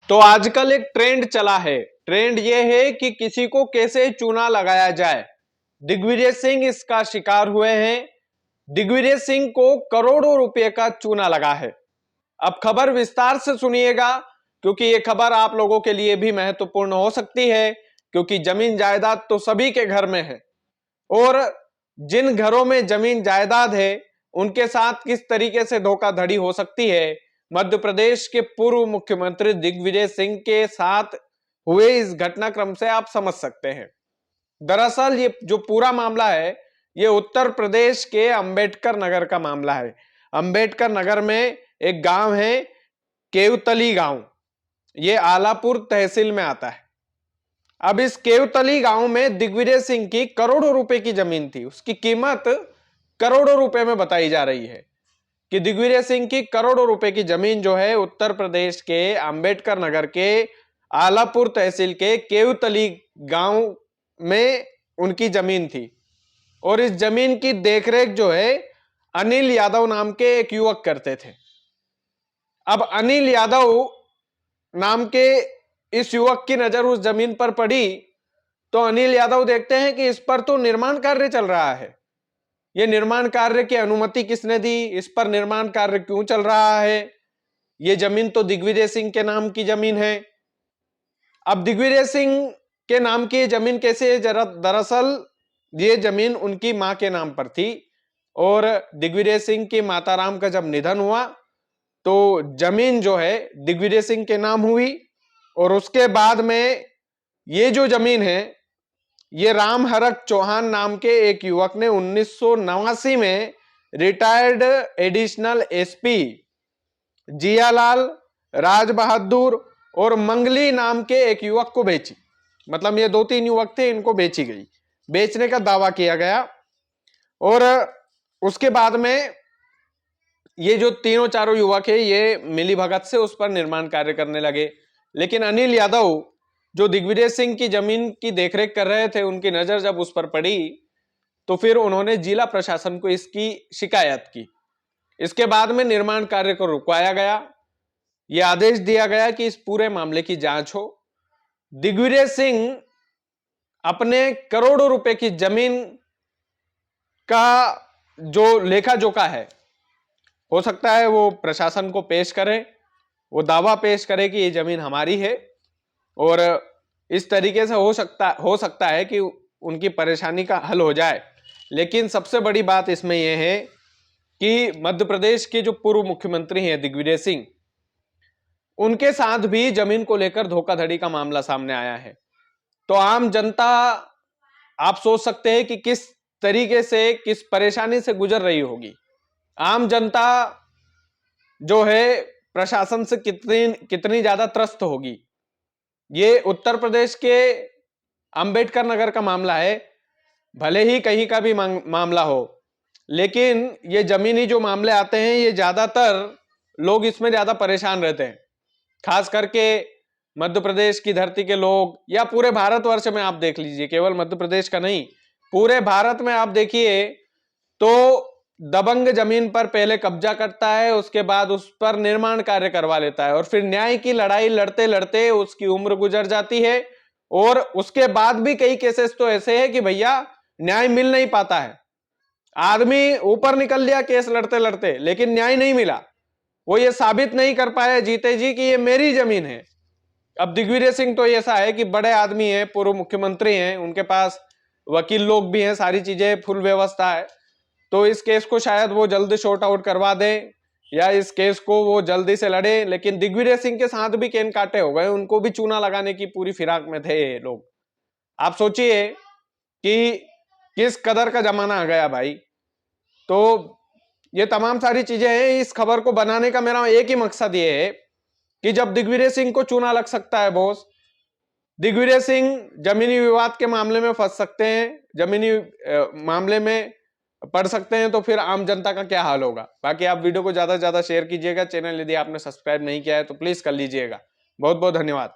तो आजकल एक ट्रेंड चला है। ट्रेंड ये है कि किसी को कैसे चूना लगाया जाए। दिग्विजय सिंह इसका शिकार हुए हैं। दिग्विजय सिंह को करोड़ों रुपए का चूना लगा है। अब खबर विस्तार से सुनिएगा, क्योंकि यह खबर आप लोगों के लिए भी महत्वपूर्ण हो सकती है, क्योंकि जमीन जायदाद तो सभी के घर में है और जिन घरों में जमीन जायदाद है उनके साथ किस तरीके से धोखाधड़ी हो सकती है, मध्य प्रदेश के पूर्व मुख्यमंत्री दिग्विजय सिंह के साथ हुए इस घटनाक्रम से आप समझ सकते हैं। दरअसल ये जो पूरा मामला है, ये उत्तर प्रदेश के अंबेडकर नगर का मामला है। अंबेडकर नगर में एक गांव है केवतली गांव, ये आलापुर तहसील में आता है। अब इस केवतली गांव में दिग्विजय सिंह की करोड़ों रुपए की जमीन थी। उसकी कीमत करोड़ों रुपए में बताई जा रही है कि दिग्विजय सिंह की करोड़ों रुपए की जमीन जो है उत्तर प्रदेश के अंबेडकर नगर के आलापुर तहसील के केवतली गांव में उनकी जमीन थी। और इस जमीन की देखरेख जो है अनिल यादव नाम के एक युवक करते थे। अब अनिल यादव नाम के इस युवक की नजर उस जमीन पर पड़ी तो अनिल यादव देखते हैं कि इस पर तो निर्माण कार्य चल रहा है। यह निर्माण कार्य की अनुमति किसने दी, इस पर निर्माण कार्य क्यों चल रहा है, यह जमीन तो दिग्विजय सिंह के नाम की जमीन है। अब दिग्विजय सिंह के नाम की जमीन कैसे है? दरअसल ये जमीन उनकी मां के नाम पर थी और दिग्विजय सिंह की माताराम का जब निधन हुआ तो जमीन जो है दिग्विजय सिंह के नाम हुई। और उसके बाद में ये जो जमीन है ये राम हरक चौहान नाम के एक युवक ने 1989 में retired additional SP Jiyalal, Raj Bahadur और मंगली नाम के एक युवक को बेची। मतलब ये 2-3 युवक थे, इनको बेची गई, बेचने का दावा किया गया। और उसके बाद में ये जो तीनों चारों युवक है ये मिलीभगत से उस पर निर्माण कार्य करने लगे। लेकिन अनिल यादव जो दिग्विजय सिंह की जमीन की देखरेख कर रहे थे, उनकी नजर जब उस पर पड़ी तो फिर उन्होंने जिला प्रशासन को इसकी शिकायत की। इसके बाद में निर्माण कार्य को रुकवाया गया। यह आदेश दिया गया कि इस पूरे मामले की जांच हो। दिग्विजय सिंह अपने करोड़ों रुपए की जमीन का जो लेखा जोखा है, हो सकता है वो प्रशासन को पेश करें, वो दावा पेश करे कि ये जमीन हमारी है और इस तरीके से हो सकता है कि उनकी परेशानी का हल हो जाए। लेकिन सबसे बड़ी बात इसमें यह है कि मध्य प्रदेश के जो पूर्व मुख्यमंत्री हैं दिग्विजय सिंह, उनके साथ भी जमीन को लेकर धोखाधड़ी का मामला सामने आया है। तो आम जनता, आप सोच सकते हैं कि किस तरीके से, किस परेशानी से गुजर रही होगी। आम जनता जो है प्रशासन से कितनी ज्यादा त्रस्त होगी। ये उत्तर प्रदेश के अंबेडकर नगर का मामला है, भले ही कहीं का भी मामला हो, लेकिन ये जमीनी जो मामले आते हैं ये ज्यादातर लोग इसमें ज्यादा परेशान रहते हैं। खास करके मध्य प्रदेश की धरती के लोग या पूरे भारतवर्ष में आप देख लीजिए, केवल मध्य प्रदेश का नहीं, पूरे भारत में आप देखिए तो दबंग जमीन पर पहले कब्जा करता है, उसके बाद उस पर निर्माण कार्य करवा लेता है और फिर न्याय की लड़ाई लड़ते लड़ते उसकी उम्र गुजर जाती है। और उसके बाद भी कई केसेस तो ऐसे हैं कि भैया न्याय मिल नहीं पाता है। आदमी ऊपर निकल लिया केस लड़ते लड़ते, लेकिन न्याय नहीं मिला। वो ये साबित नहीं कर पाए जीते जी कि ये मेरी जमीन है। अब दिग्विजय सिंह तो ऐसा है कि बड़े आदमी है, पूर्व मुख्यमंत्री हैं, उनके पास वकील लोग भी हैं, सारी चीजें फुल व्यवस्था है। तो इस केस को शायद वो जल्दी शॉर्ट आउट करवा दें या इस केस को वो जल्दी से लड़े। लेकिन दिग्विजय सिंह के साथ भी केन काटे हो गए, उनको भी चूना लगाने की पूरी फिराक में थे ये लोग। आप सोचिए कि किस कदर का जमाना आ गया भाई। तो ये तमाम सारी चीजें हैं। इस खबर को बनाने का मेरा एक ही मकसद ये है कि जब दिग्विजय सिंह को चूना लग सकता है बॉस, दिग्विजय सिंह जमीनी विवाद के मामले में फंस सकते हैं, जमीनी मामले में पढ़ सकते हैं, तो फिर आम जनता का क्या हाल होगा। बाकी आप वीडियो को ज्यादा से ज्यादा शेयर कीजिएगा। चैनल यदि आपने सब्सक्राइब नहीं किया है तो प्लीज कर लीजिएगा। बहुत बहुत धन्यवाद।